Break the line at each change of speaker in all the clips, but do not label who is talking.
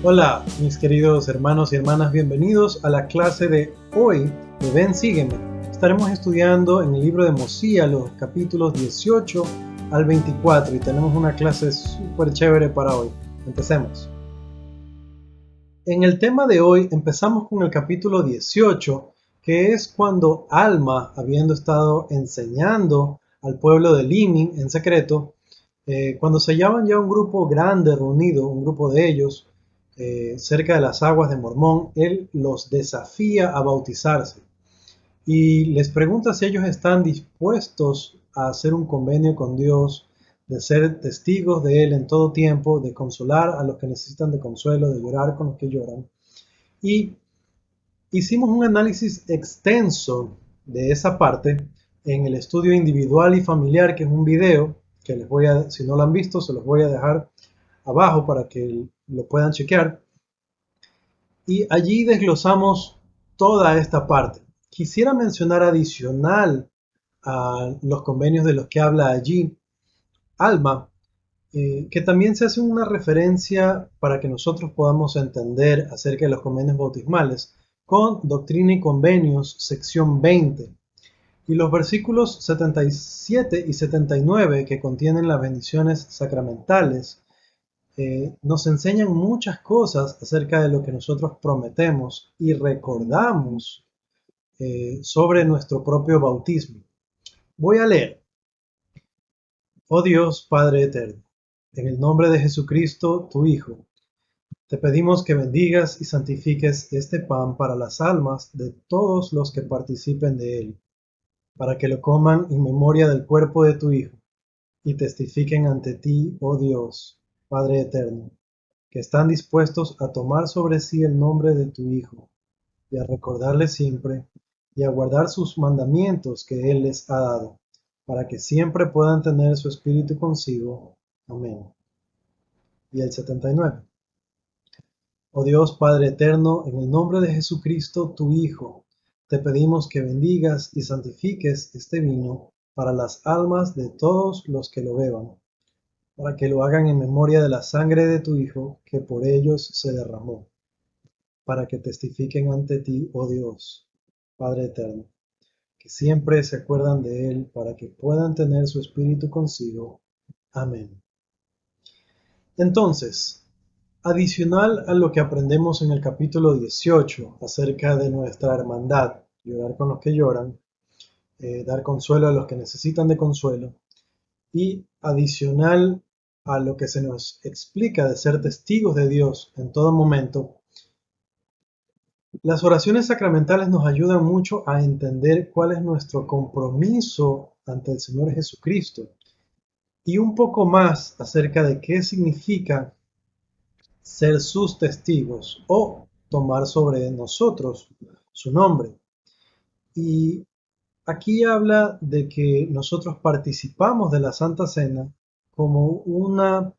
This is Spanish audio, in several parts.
Hola, mis queridos hermanos y hermanas, bienvenidos a la clase de hoy de Ven, Sígueme. Estaremos estudiando en el libro de Mosiah los capítulos 18 al 24 y tenemos una clase súper chévere para hoy. Empecemos. En el tema de hoy empezamos con el capítulo 18, que es cuando Alma, habiendo estado enseñando al pueblo de Limín en secreto, cuando se hallaban ya un grupo grande reunido, un grupo de ellos, cerca de las aguas de Mormón, él los desafía a bautizarse y les pregunta si ellos están dispuestos a hacer un convenio con Dios, de ser testigos de Él en todo tiempo, de consolar a los que necesitan de consuelo, de llorar con los que lloran. Y hicimos un análisis extenso de esa parte en el estudio individual y familiar, que es un video que les voy a, si no lo han visto, se los voy a dejar abajo para que lo puedan chequear. Y allí desglosamos toda esta parte. Quisiera mencionar adicional a los convenios de los que habla allí Alma, que también se hace una referencia para que nosotros podamos entender acerca de los convenios bautismales con Doctrina y Convenios, sección 20, y los versículos 77 y 79 que contienen las bendiciones sacramentales nos enseñan muchas cosas acerca de lo que nosotros prometemos y recordamos sobre nuestro propio bautismo. Voy a leer. Oh Dios, Padre eterno, en el nombre de Jesucristo, tu Hijo, te pedimos que bendigas y santifiques este pan para las almas de todos los que participen de él, para que lo coman en memoria del cuerpo de tu Hijo y testifiquen ante ti, oh Dios, Padre eterno, que están dispuestos a tomar sobre sí el nombre de tu Hijo y a recordarle siempre y a guardar sus mandamientos que Él les ha dado, para que siempre puedan tener su espíritu consigo. Amén. Y el 79. Oh Dios Padre eterno, en el nombre de Jesucristo, tu Hijo, te pedimos que bendigas y santifiques este vino para las almas de todos los que lo beban, para que lo hagan en memoria de la sangre de tu Hijo, que por ellos se derramó, para que testifiquen ante ti, oh Dios, Padre eterno, que siempre se acuerdan de Él, para que puedan tener su espíritu consigo. Amén. Entonces, adicional a lo que aprendemos en el capítulo 18 acerca de nuestra hermandad, llorar con los que lloran, dar consuelo a los que necesitan de consuelo, y adicional a lo que se nos explica de ser testigos de Dios en todo momento, las oraciones sacramentales nos ayudan mucho a entender cuál es nuestro compromiso ante el Señor Jesucristo y un poco más acerca de qué significa ser sus testigos o tomar sobre nosotros su nombre. Y aquí habla de que nosotros participamos de la Santa Cena como un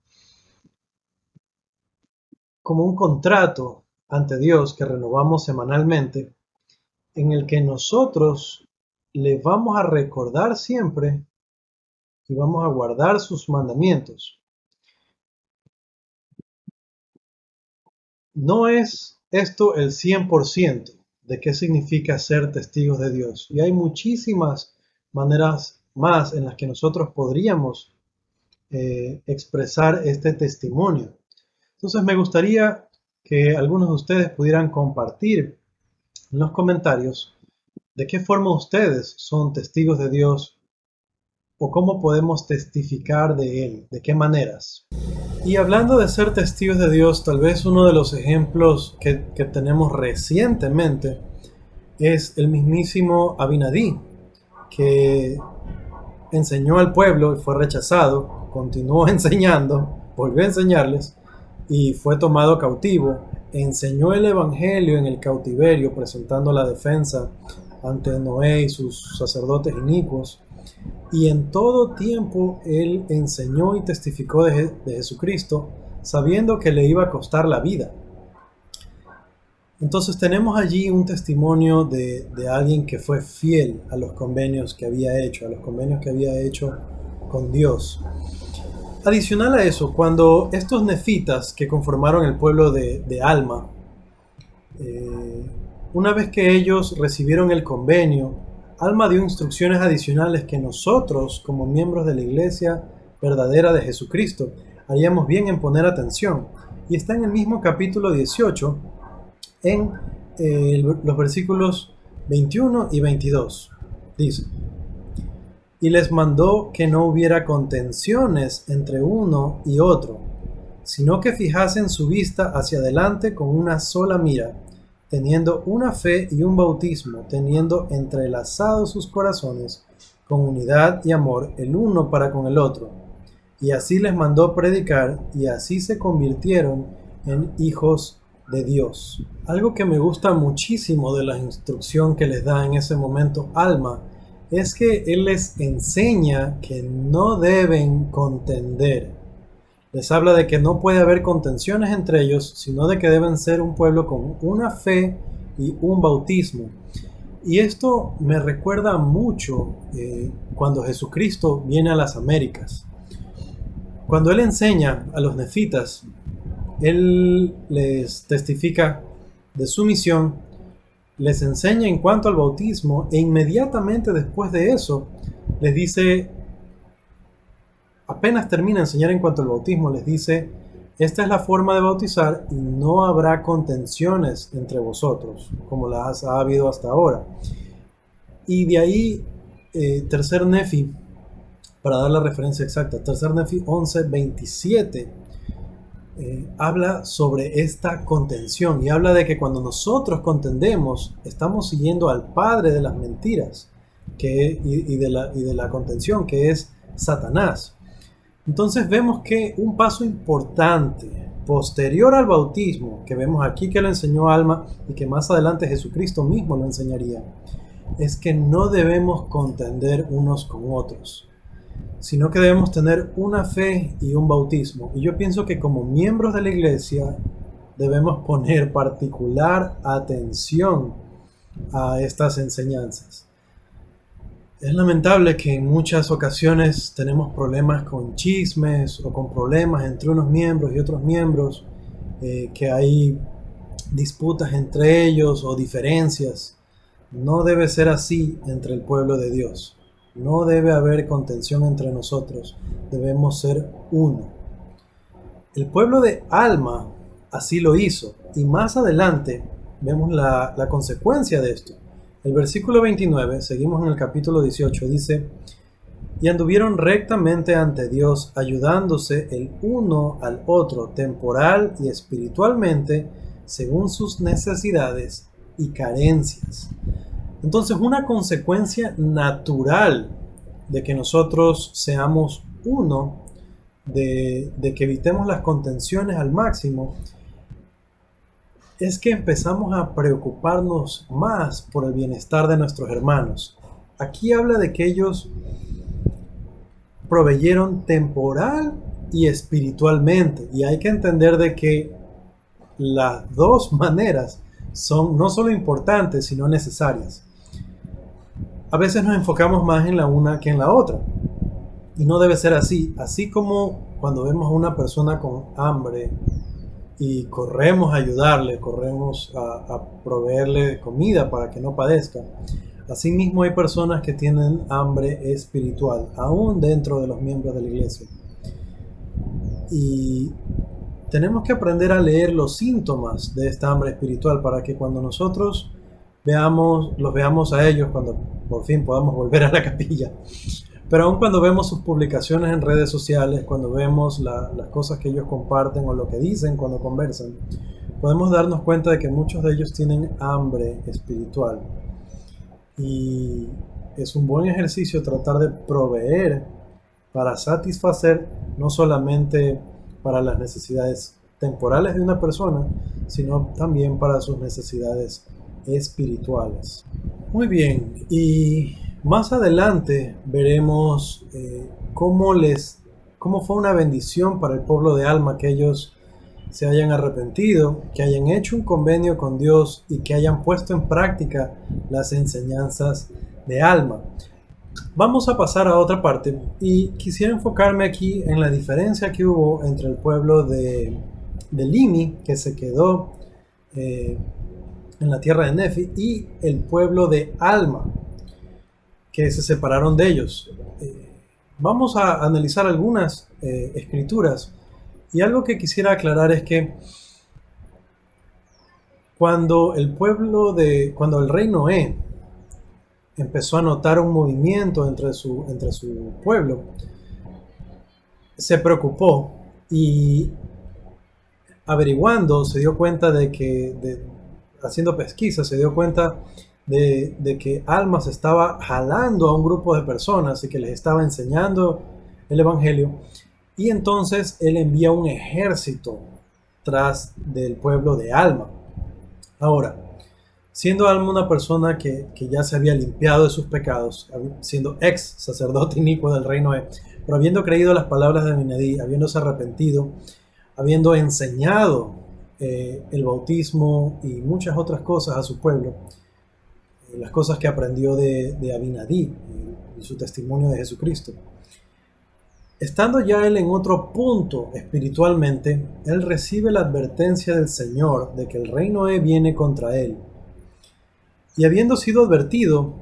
contrato ante Dios que renovamos semanalmente, en el que nosotros le vamos a recordar siempre y vamos a guardar sus mandamientos. No es esto el 100% de qué significa ser testigos de Dios. Y hay muchísimas maneras más en las que nosotros podríamos expresar este testimonio. Entonces me gustaría que algunos de ustedes pudieran compartir en los comentarios de qué forma ustedes son testigos de Dios o cómo podemos testificar de Él, de qué maneras. Y hablando de ser testigos de Dios, tal vez uno de los ejemplos que tenemos recientemente es el mismísimo Abinadí, que enseñó al pueblo y fue rechazado, continuó enseñando, volvió a enseñarles y fue tomado cautivo. Enseñó el Evangelio en el cautiverio, presentando la defensa ante Noé y sus sacerdotes inicuos. Y en todo tiempo él enseñó y testificó de Jesucristo, sabiendo que le iba a costar la vida. Entonces tenemos allí un testimonio de alguien que fue fiel a los convenios que había hecho, a los convenios que había hecho con Dios. Adicional a eso, cuando estos nefitas que conformaron el pueblo de Alma, una vez que ellos recibieron el convenio, Alma dio instrucciones adicionales que nosotros, como miembros de la iglesia verdadera de Jesucristo, haríamos bien en poner atención. Y está en el mismo capítulo 18, en los versículos 21 y 22. Dice: y les mandó que no hubiera contenciones entre uno y otro, sino que fijasen su vista hacia adelante con una sola mira, teniendo una fe y un bautismo, teniendo entrelazados sus corazones con unidad y amor el uno para con el otro. Y así les mandó predicar, y así se convirtieron en hijos de Dios. Algo que me gusta muchísimo de la instrucción que les da en ese momento Alma es que él les enseña que no deben contender. Les habla de que no puede haber contenciones entre ellos, sino de que deben ser un pueblo con una fe y un bautismo. Y esto me recuerda mucho cuando Jesucristo viene a las Américas. Cuando él enseña a los nefitas, él les testifica de su misión, les enseña en cuanto al bautismo, e inmediatamente después de eso les dice, apenas termina de enseñar en cuanto al bautismo, les dice: esta es la forma de bautizar y no habrá contenciones entre vosotros, como las ha habido hasta ahora. Y de ahí, tercer Nefi, para dar la referencia exacta, tercer Nefi 11:27, habla sobre esta contención y habla de que cuando nosotros contendemos, estamos siguiendo al padre de las mentiras y de la contención, que es Satanás. Entonces vemos que un paso importante posterior al bautismo, que vemos aquí que lo enseñó Alma y que más adelante Jesucristo mismo lo enseñaría, es que no debemos contender unos con otros, sino que debemos tener una fe y un bautismo. Y yo pienso que como miembros de la iglesia debemos poner particular atención a estas enseñanzas. Es lamentable que en muchas ocasiones tenemos problemas con chismes o con problemas entre unos miembros y otros miembros, que hay disputas entre ellos o diferencias. No debe ser así entre el pueblo de Dios. No debe haber contención entre nosotros. Debemos ser uno. El pueblo de Alma así lo hizo. Y más adelante vemos la consecuencia de esto. El versículo 29, seguimos en el capítulo 18, dice: y anduvieron rectamente ante Dios, ayudándose el uno al otro, temporal y espiritualmente, según sus necesidades y carencias. Entonces, una consecuencia natural de que nosotros seamos uno, de que evitemos las contenciones al máximo, es que empezamos a preocuparnos más por el bienestar de nuestros hermanos. Aquí habla de que ellos proveyeron temporal y espiritualmente, y hay que entender de que las dos maneras son no solo importantes, sino necesarias. A veces nos enfocamos más en la una que en la otra, y no debe ser así. Así como cuando vemos a una persona con hambre y corremos a ayudarle, corremos a proveerle comida para que no padezca, asimismo hay personas que tienen hambre espiritual, aún dentro de los miembros de la iglesia. Y tenemos que aprender a leer los síntomas de esta hambre espiritual para que cuando nosotros los veamos a ellos, cuando por fin podamos volver a la capilla, pero aún cuando vemos sus publicaciones en redes sociales, cuando vemos las cosas que ellos comparten o lo que dicen cuando conversan, podemos darnos cuenta de que muchos de ellos tienen hambre espiritual. Y es un buen ejercicio tratar de proveer para satisfacer no solamente para las necesidades temporales de una persona, sino también para sus necesidades espirituales. Muy bien, y más adelante veremos cómo fue una bendición para el pueblo de Alma que ellos se hayan arrepentido, que hayan hecho un convenio con Dios y que hayan puesto en práctica las enseñanzas de Alma. Vamos a pasar a otra parte y quisiera enfocarme aquí en la diferencia que hubo entre el pueblo de Limi, que se quedó eh, en la tierra de Nefi, y el pueblo de Alma, que se separaron de ellos. Vamos a analizar algunas escrituras y algo que quisiera aclarar es que cuando cuando el rey Noé empezó a notar un movimiento entre su pueblo, se preocupó y averiguando se dio cuenta haciendo pesquisa, se dio cuenta de que Almas estaba jalando a un grupo de personas y que les estaba enseñando el Evangelio. Y entonces él envía un ejército tras del pueblo de Alma. Ahora, siendo Alma una persona que ya se había limpiado de sus pecados, siendo ex sacerdote inicuo del reino Noé, pero habiendo creído las palabras de Abinadí, habiéndose arrepentido, habiendo enseñado el bautismo y muchas otras cosas a su pueblo, las cosas que aprendió de Abinadí y su testimonio de Jesucristo. Estando ya él en otro punto espiritualmente, él recibe la advertencia del Señor de que el rey Noé viene contra él. Y habiendo sido advertido,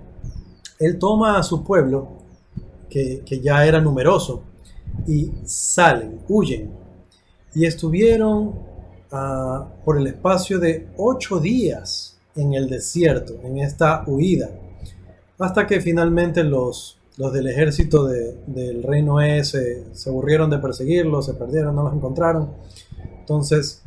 él toma a su pueblo, que ya era numeroso, y salen, huyen. Y estuvieron por el espacio de 8 días en el desierto, en esta huida, hasta que finalmente los del ejército del rey Noé se aburrieron de perseguirlos, se perdieron, no los encontraron. Entonces,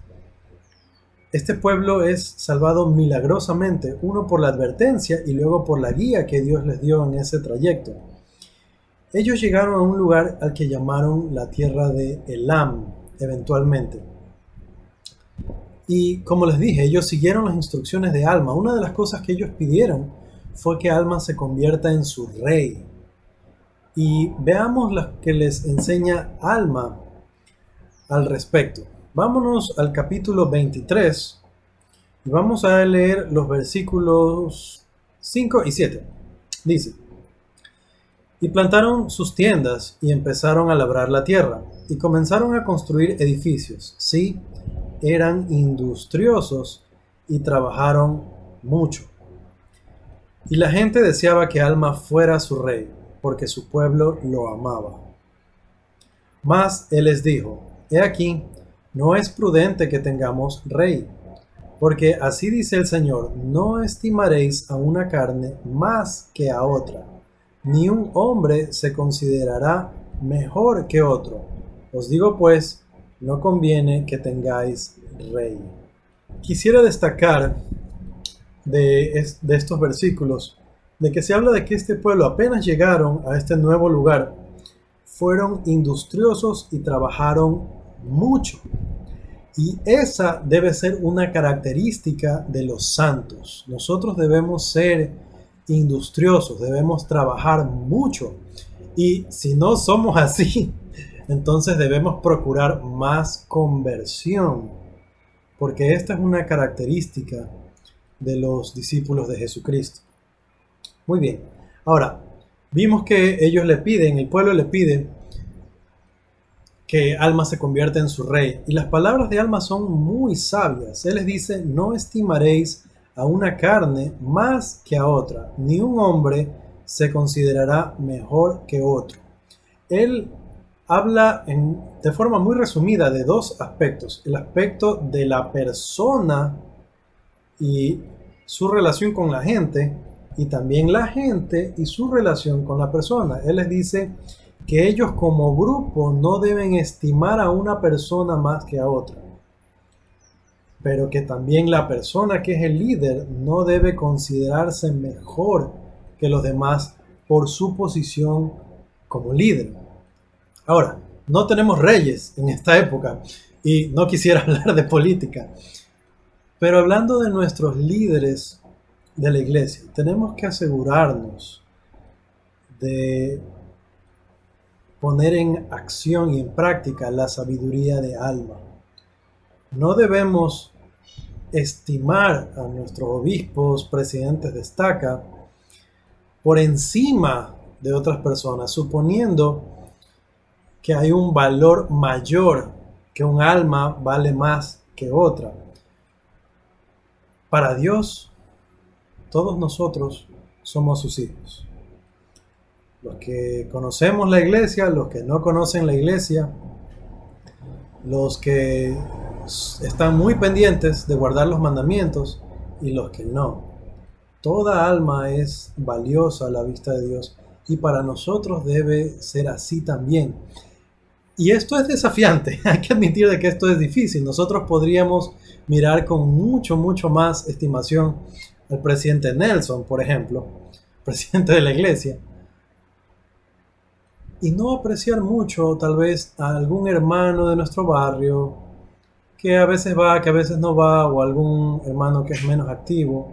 este pueblo es salvado milagrosamente, uno por la advertencia y luego por la guía que Dios les dio en ese trayecto. Ellos llegaron a un lugar al que llamaron la tierra de Elam, eventualmente. Y como les dije, ellos siguieron las instrucciones de Alma. Una de las cosas que ellos pidieron fue que Alma se convierta en su rey. Y veamos lo que les enseña Alma al respecto. Vámonos al capítulo 23 y vamos a leer los versículos 5 y 7. Dice: y plantaron sus tiendas y empezaron a labrar la tierra y comenzaron a construir edificios. Sí, eran industriosos y trabajaron mucho. Y la gente deseaba que Alma fuera su rey, porque su pueblo lo amaba. Mas él les dijo: he aquí, no es prudente que tengamos rey, porque así dice el Señor: no estimaréis a una carne más que a otra, ni un hombre se considerará mejor que otro. Os digo pues, no conviene que tengáis rey. Quisiera destacar de estos versículos de que se habla de que este pueblo apenas llegaron a este nuevo lugar, fueron industriosos y trabajaron mucho. Y esa debe ser una característica de los santos. Nosotros debemos ser industriosos, debemos trabajar mucho. Y si no somos así, entonces debemos procurar más conversión, porque esta es una característica de los discípulos de Jesucristo. Muy bien. Ahora, vimos que ellos le piden, el pueblo le pide que Alma se convierta en su rey. Y las palabras de Alma son muy sabias. Él les dice: no estimaréis a una carne más que a otra, ni un hombre se considerará mejor que otro. Él habla de forma muy resumida de dos aspectos: el aspecto de la persona y su relación con la gente, y también la gente y su relación con la persona. Él les dice que ellos como grupo no deben estimar a una persona más que a otra, pero que también la persona que es el líder no debe considerarse mejor que los demás por su posición como líder. Ahora, no tenemos reyes en esta época y no quisiera hablar de política, pero hablando de nuestros líderes de la iglesia, tenemos que asegurarnos de poner en acción y en práctica la sabiduría de Alma. No debemos estimar a nuestros obispos, presidentes de estaca, por encima de otras personas, suponiendo que hay un valor mayor, que un alma vale más que otra. Para Dios, todos nosotros somos sus hijos. Los que conocemos la iglesia, los que no conocen la iglesia, los que están muy pendientes de guardar los mandamientos y los que no. Toda alma es valiosa a la vista de Dios y para nosotros debe ser así también. Y esto es desafiante, hay que admitir de que esto es difícil. Nosotros podríamos mirar con mucho más estimación al presidente Nelson, por ejemplo, presidente de la iglesia, y no apreciar mucho tal vez a algún hermano de nuestro barrio que a veces va, que a veces no va, o algún hermano que es menos activo,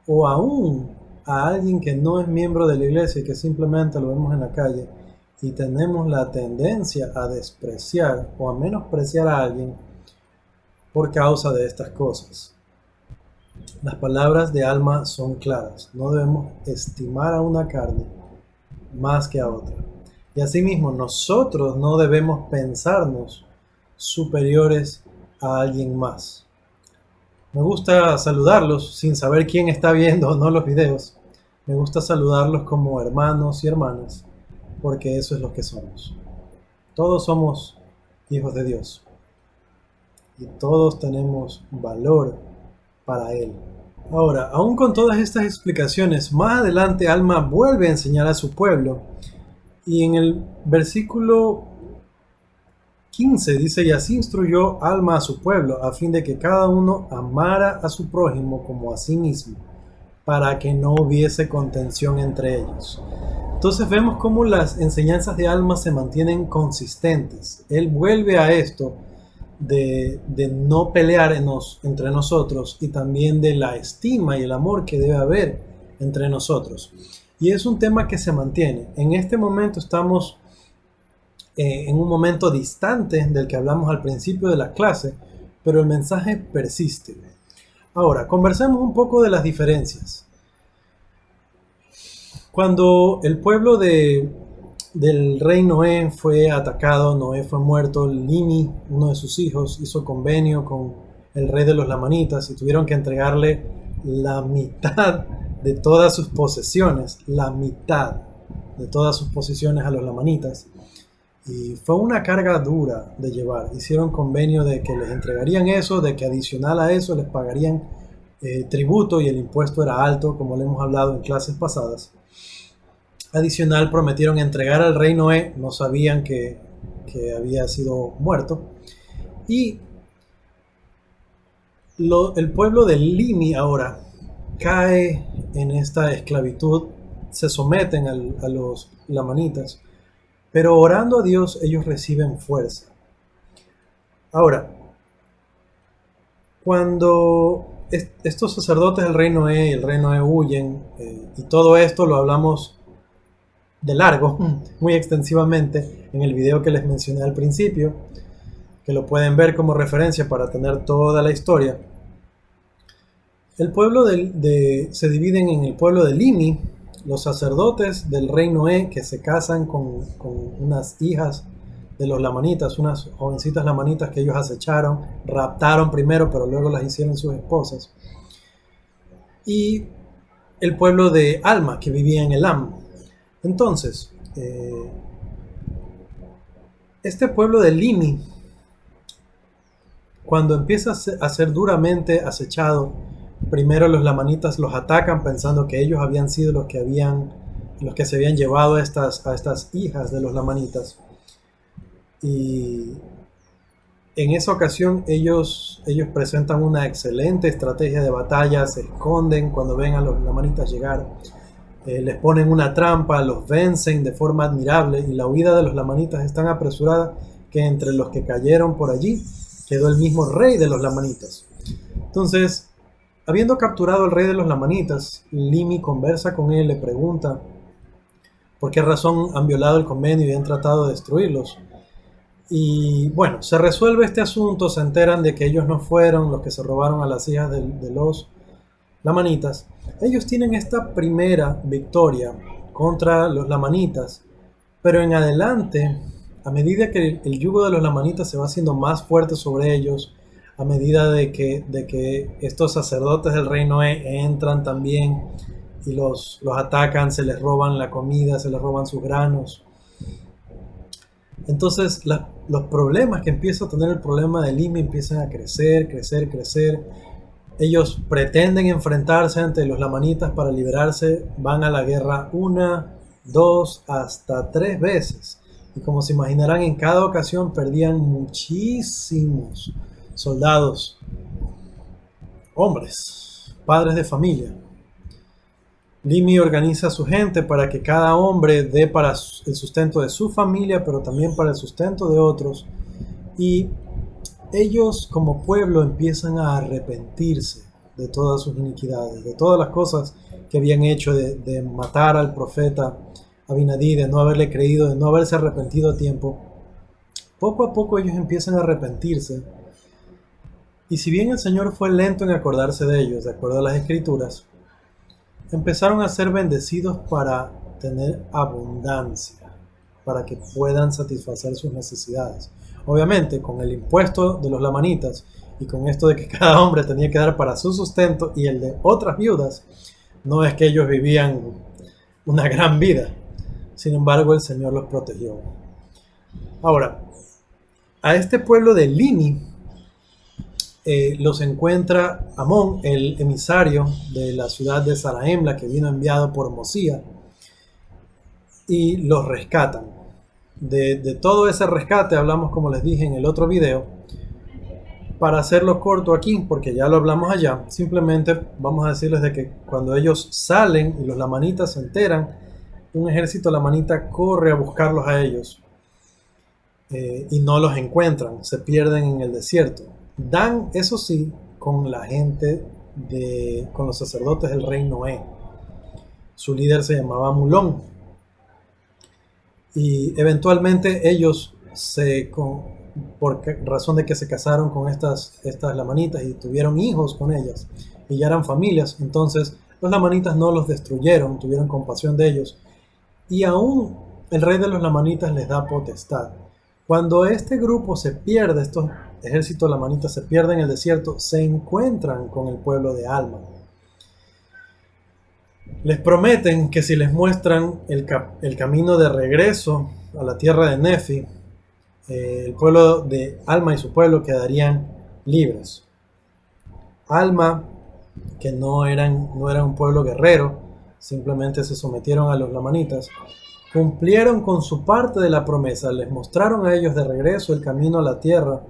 o aún a alguien que no es miembro de la iglesia y que simplemente lo vemos en la calle y tenemos la tendencia a despreciar o a menospreciar a alguien por causa de estas cosas. Las palabras de Alma son claras. No debemos estimar a una carne más que a otra. Y asimismo, nosotros no debemos pensarnos superiores a alguien más. Me gusta saludarlos sin saber quién está viendo o no los videos. Me gusta saludarlos como hermanos y hermanas, porque eso es lo que somos. Todos somos hijos de Dios. Y todos tenemos valor para Él. Ahora, aún con todas estas explicaciones, más adelante Alma vuelve a enseñar a su pueblo. Y en el versículo 15 dice: y así instruyó Alma a su pueblo, a fin de que cada uno amara a su prójimo como a sí mismo, para que no hubiese contención entre ellos. Entonces vemos cómo las enseñanzas de Alma se mantienen consistentes. Él vuelve a esto de no pelear entre nosotros, y también de la estima y el amor que debe haber entre nosotros. Y es un tema que se mantiene. En este momento estamos en un momento distante del que hablamos al principio de la clase, pero el mensaje persiste. Ahora, conversemos un poco de las diferencias. Cuando el pueblo del rey Noé fue atacado, Noé fue muerto, Limi, uno de sus hijos, hizo convenio con el rey de los lamanitas y tuvieron que entregarle la mitad de todas sus posesiones, la mitad de todas sus posesiones a los lamanitas. Y fue una carga dura de llevar. Hicieron convenio de que les entregarían eso, de que adicional a eso les pagarían tributo, y el impuesto era alto, como le hemos hablado en clases pasadas. Adicional, prometieron entregar al rey Noé, no sabían que había sido muerto. Y el pueblo de Limi ahora cae en esta esclavitud, se someten a los lamanitas, pero orando a Dios ellos reciben fuerza. Ahora, cuando estos sacerdotes del rey Noé y el rey Noé huyen, y todo esto lo hablamos de largo, muy extensivamente, en el video que les mencioné al principio, que lo pueden ver como referencia para tener toda la historia. El pueblo se dividen en el pueblo de Limi, los sacerdotes del rey Noé, que se casan con unas hijas de los lamanitas, unas jovencitas lamanitas que ellos acecharon, raptaron primero, pero luego las hicieron sus esposas. Y el pueblo de Alma, que vivía en Elam. Entonces, este pueblo de Limi, cuando empieza a ser duramente acechado, primero los lamanitas los atacan pensando que ellos habían sido los que se habían llevado a estas hijas de los lamanitas. Y en esa ocasión ellos presentan una excelente estrategia de batalla, se esconden cuando ven a los lamanitas llegar, les ponen una trampa, los vencen de forma admirable, y la huida de los lamanitas es tan apresurada que entre los que cayeron por allí quedó el mismo rey de los lamanitas. Entonces, habiendo capturado al rey de los lamanitas, Limi conversa con él, le pregunta por qué razón han violado el convenio y han tratado de destruirlos. Y bueno, se resuelve este asunto, se enteran de que ellos no fueron los que se robaron a las hijas de los lamanitas. Ellos tienen esta primera victoria contra los lamanitas, pero en adelante, a medida que el yugo de los lamanitas se va haciendo más fuerte sobre ellos, a medida de que estos sacerdotes del rey Noé entran también y los atacan, se les roban la comida, se les roban sus granos. Entonces los problemas que empieza a tener el problema de Limi empiezan a crecer. Ellos pretenden enfrentarse ante los lamanitas para liberarse, van a la guerra 1, 2, hasta 3 veces. Y como se imaginarán, en cada ocasión perdían muchísimos soldados, hombres, padres de familia. Limi organiza a su gente para que cada hombre dé para el sustento de su familia, pero también para el sustento de otros. Y ellos como pueblo empiezan a arrepentirse de todas sus iniquidades, de todas las cosas que habían hecho, de matar al profeta Abinadí, de no haberle creído, de no haberse arrepentido a tiempo. Poco a poco ellos empiezan a arrepentirse. Y si bien el Señor fue lento en acordarse de ellos, de acuerdo a las Escrituras, empezaron a ser bendecidos para tener abundancia, para que puedan satisfacer sus necesidades. Obviamente, con el impuesto de los lamanitas y con esto de que cada hombre tenía que dar para su sustento y el de otras viudas, no es que ellos vivían una gran vida. Sin embargo, el Señor los protegió. Ahora, a este pueblo de Limi los encuentra Amón, el emisario de la ciudad de Sarahem, la que vino enviado por Mosía, y los rescatan. De todo ese rescate hablamos, como les dije en el otro video. Para hacerlo corto aquí, porque ya lo hablamos allá, simplemente vamos a decirles de que cuando ellos salen y los lamanitas se enteran, un ejército lamanita corre a buscarlos a ellos y no los encuentran, se pierden en el desierto. Dan, eso sí, con la gente, con los sacerdotes del rey Noé. Su líder se llamaba Mulón. Y eventualmente ellos, por razón de que se casaron con estas lamanitas y tuvieron hijos con ellas, y ya eran familias, entonces los lamanitas no los destruyeron, tuvieron compasión de ellos. Y aún el rey de los lamanitas les da potestad. Cuando este grupo se pierde, estos ejércitos lamanitas se pierden en el desierto, se encuentran con el pueblo de Alma. Les prometen que si les muestran el camino de regreso a la tierra de Nefi, el pueblo de Alma y su pueblo quedarían libres. Alma, que no era un pueblo guerrero, simplemente se sometieron a los lamanitas, cumplieron con su parte de la promesa, les mostraron a ellos de regreso el camino a la tierra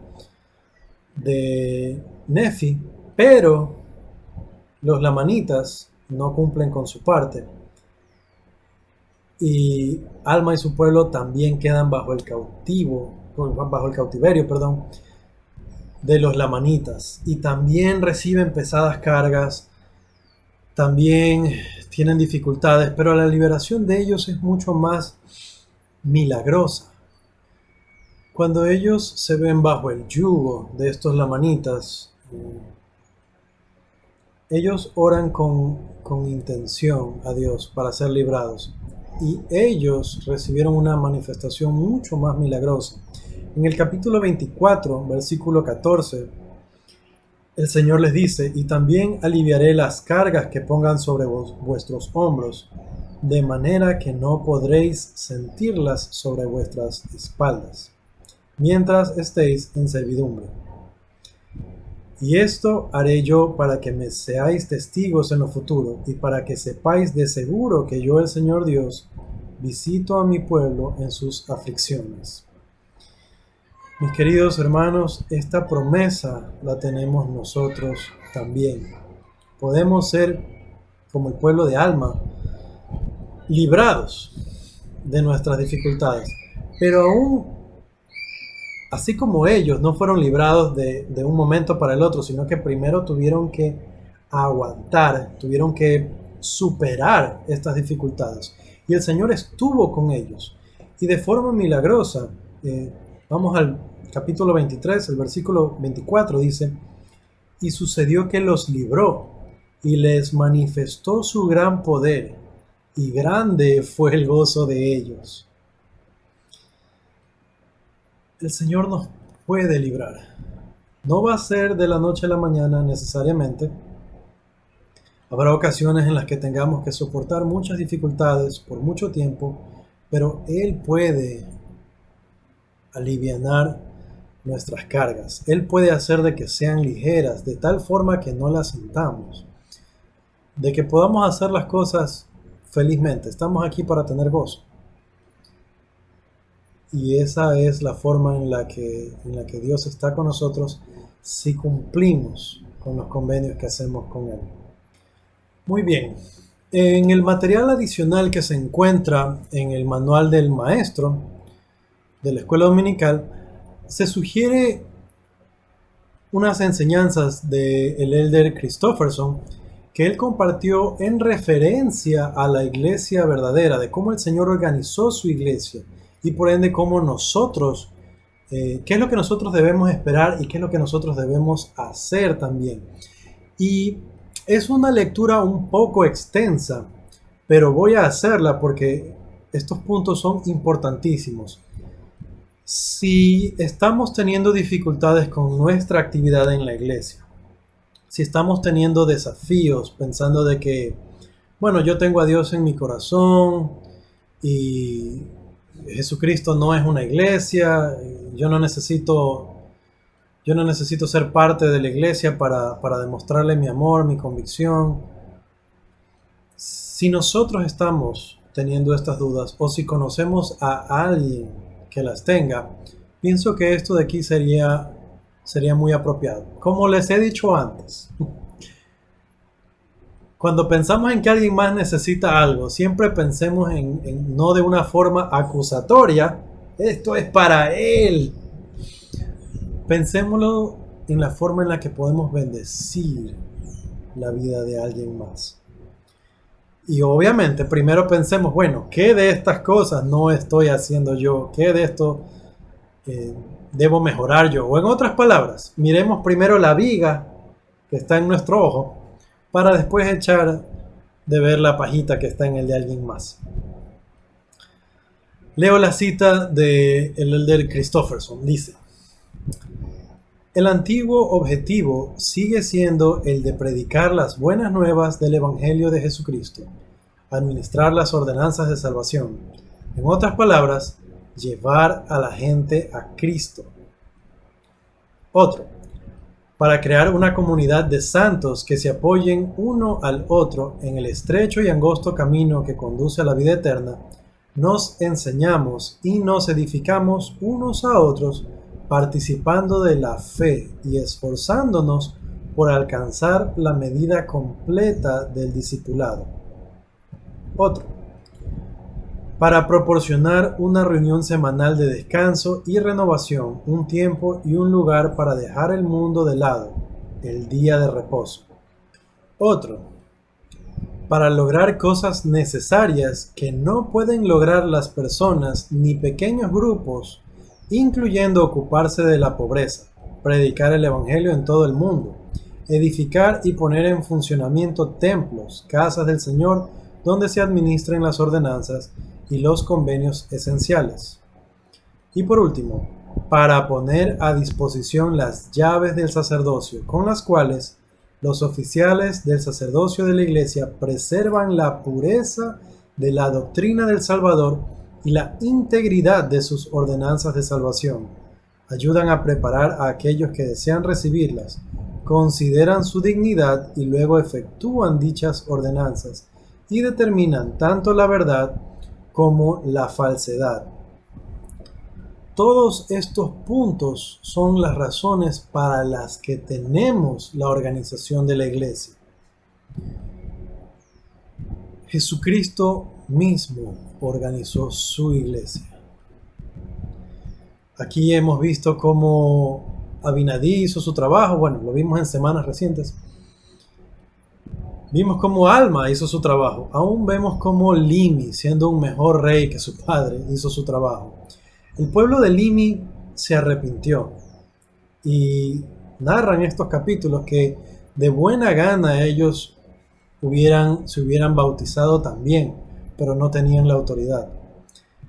de Nefi, pero los lamanitas no cumplen con su parte. Y Alma y su pueblo también quedan bajo el cautiverio, de los lamanitas. Y también reciben pesadas cargas, también tienen dificultades, pero la liberación de ellos es mucho más milagrosa. Cuando ellos se ven bajo el yugo de estos lamanitas, ellos oran con intención a Dios para ser librados. Y ellos recibieron una manifestación mucho más milagrosa. En el capítulo 24, versículo 14, el Señor les dice: y también aliviaré las cargas que pongan sobre vuestros hombros, de manera que no podréis sentirlas sobre vuestras espaldas, mientras estéis en servidumbre. Y esto haré yo para que me seáis testigos en lo futuro, y para que sepáis de seguro que yo, el Señor Dios, visito a mi pueblo en sus aflicciones. Mis queridos hermanos, esta promesa la tenemos nosotros también. Podemos ser como el pueblo de Alma, librados de nuestras dificultades, pero aún así como ellos no fueron librados de un momento para el otro, sino que primero tuvieron que aguantar, tuvieron que superar estas dificultades. Y el Señor estuvo con ellos. Y de forma milagrosa, vamos al capítulo 23, el versículo 24 dice: y sucedió que los libró y les manifestó su gran poder, y grande fue el gozo de ellos. El Señor nos puede librar. No va a ser de la noche a la mañana necesariamente. Habrá ocasiones en las que tengamos que soportar muchas dificultades por mucho tiempo, pero Él puede alivianar nuestras cargas. Él puede hacer de que sean ligeras, de tal forma que no las sintamos, de que podamos hacer las cosas felizmente. Estamos aquí para tener gozo. Y esa es la forma en la que Dios está con nosotros si cumplimos con los convenios que hacemos con Él. Muy bien. En el material adicional que se encuentra en el manual del maestro de la escuela dominical, se sugiere unas enseñanzas del elder Christofferson que él compartió en referencia a la iglesia verdadera, de cómo el Señor organizó su iglesia y por ende cómo nosotros, qué es lo que nosotros debemos esperar y qué es lo que nosotros debemos hacer también. Y es una lectura un poco extensa, pero voy a hacerla porque estos puntos son importantísimos. Si estamos teniendo dificultades con nuestra actividad en la iglesia, si estamos teniendo desafíos pensando de que, bueno, yo tengo a Dios en mi corazón y Jesucristo no es una iglesia, yo no necesito ser parte de la iglesia para demostrarle mi amor, mi convicción. Si nosotros estamos teniendo estas dudas o si conocemos a alguien que las tenga, pienso que esto de aquí sería muy apropiado. Como les he dicho antes, cuando pensamos en que alguien más necesita algo, siempre pensemos en no de una forma acusatoria, esto es para él. Pensémoslo en la forma en la que podemos bendecir la vida de alguien más. Y obviamente primero pensemos, bueno, ¿qué de estas cosas no estoy haciendo yo? ¿Qué de esto debo mejorar yo? O en otras palabras, miremos primero la viga que está en nuestro ojo para después echar de ver la pajita que está en el de alguien más. Leo la cita del elder Christofferson. Dice: el antiguo objetivo sigue siendo el de predicar las buenas nuevas del Evangelio de Jesucristo, administrar las ordenanzas de salvación. En otras palabras, llevar a la gente a Cristo. Otro, para crear una comunidad de santos que se apoyen uno al otro en el estrecho y angosto camino que conduce a la vida eterna, nos enseñamos y nos edificamos unos a otros, participando de la fe y esforzándonos por alcanzar la medida completa del discipulado. Otro, para proporcionar una reunión semanal de descanso y renovación, un tiempo y un lugar para dejar el mundo de lado, el día de reposo. Otro, para lograr cosas necesarias que no pueden lograr las personas ni pequeños grupos, incluyendo ocuparse de la pobreza, predicar el Evangelio en todo el mundo, edificar y poner en funcionamiento templos, casas del Señor, donde se administren las ordenanzas y los convenios esenciales. Y por último, para poner a disposición las llaves del sacerdocio, con las cuales los oficiales del sacerdocio de la Iglesia preservan la pureza de la doctrina del Salvador y la integridad de sus ordenanzas de salvación. Ayudan a preparar a aquellos que desean recibirlas, consideran su dignidad y luego efectúan dichas ordenanzas y determinan tanto la verdad como la falsedad. Todos estos puntos son las razones para las que tenemos la organización de la Iglesia. Jesucristo mismo organizó su Iglesia. Aquí hemos visto cómo Abinadí hizo su trabajo, bueno, lo vimos en semanas recientes. Vimos cómo Alma hizo su trabajo. Aún vemos cómo Limi, siendo un mejor rey que su padre, hizo su trabajo. El pueblo de Limi se arrepintió. Y narran estos capítulos que de buena gana ellos se hubieran bautizado también. pero no tenían la autoridad.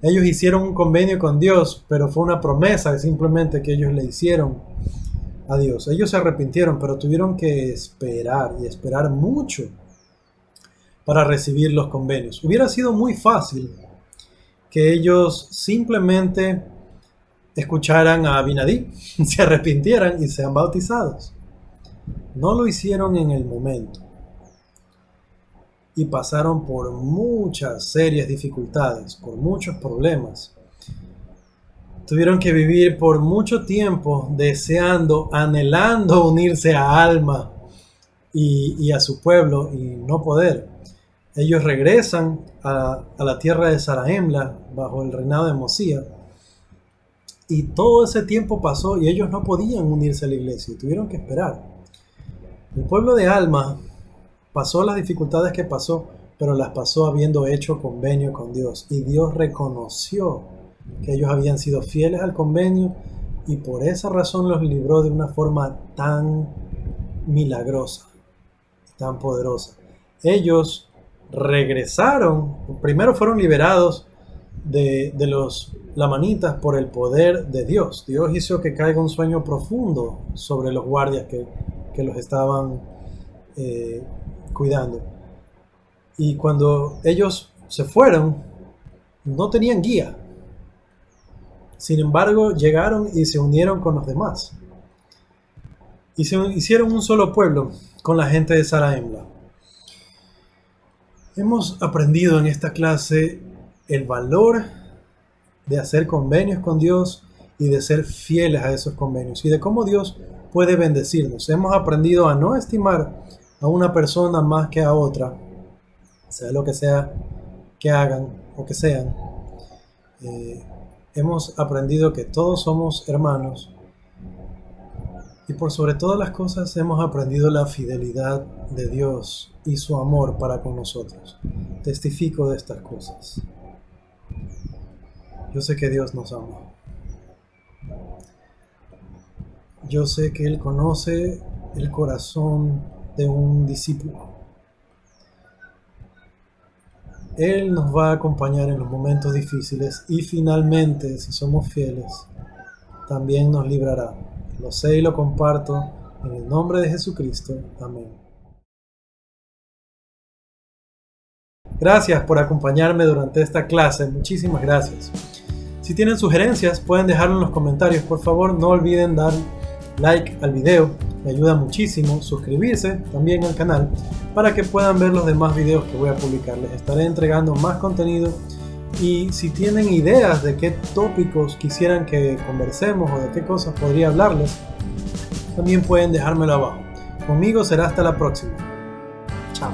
Ellos hicieron un convenio con Dios, pero fue una promesa simplemente que ellos le hicieron a Dios. Ellos se arrepintieron, pero tuvieron que esperar y esperar mucho para recibir los convenios. Hubiera sido muy fácil que ellos simplemente escucharan a Abinadí, se arrepintieran y sean bautizados. No lo hicieron en el momento y pasaron por muchas serias dificultades, por muchos problemas. Tuvieron que vivir por mucho tiempo deseando, anhelando unirse a Alma y a su pueblo y no poder. Ellos regresan a la tierra de Zarahemla bajo el reinado de Mosía. Y todo ese tiempo pasó y ellos no podían unirse a la iglesia y tuvieron que esperar. El pueblo de Alma pasó las dificultades que pasó, pero las pasó habiendo hecho convenio con Dios. Y Dios reconoció que ellos habían sido fieles al convenio y por esa razón los libró de una forma tan milagrosa, tan poderosa. Ellos regresaron, primero fueron liberados de los lamanitas por el poder de Dios. Dios hizo que caiga un sueño profundo sobre los guardias que los estaban cuidando. Y cuando ellos se fueron, no tenían guía. Sin embargo, llegaron y se unieron con los demás. Y se hicieron un solo pueblo con la gente de Zarahemla. Hemos aprendido en esta clase el valor de hacer convenios con Dios y de ser fieles a esos convenios y de cómo Dios puede bendecirnos. Hemos aprendido a no estimar a una persona más que a otra, sea lo que sea que hagan o que sean. Hemos aprendido que todos somos hermanos y por sobre todas las cosas hemos aprendido la fidelidad de Dios y su amor para con nosotros. Testifico de estas cosas. Yo sé que Dios nos ama. Yo sé que Él conoce el corazón de un discípulo. Él nos va a acompañar en los momentos difíciles y finalmente, si somos fieles, también nos librará. Lo sé y lo comparto en el nombre de Jesucristo. Amén. Gracias por acompañarme durante esta clase. Muchísimas gracias. Si tienen sugerencias, pueden dejarlo en los comentarios. Por favor, no olviden dar like al video. Me ayuda muchísimo. Suscribirse también al canal para que puedan ver los demás videos que voy a publicar. Les estaré entregando más contenido. Y si tienen ideas de qué tópicos quisieran que conversemos o de qué cosas podría hablarles, también pueden dejármelo abajo. Conmigo será hasta la próxima. Chao.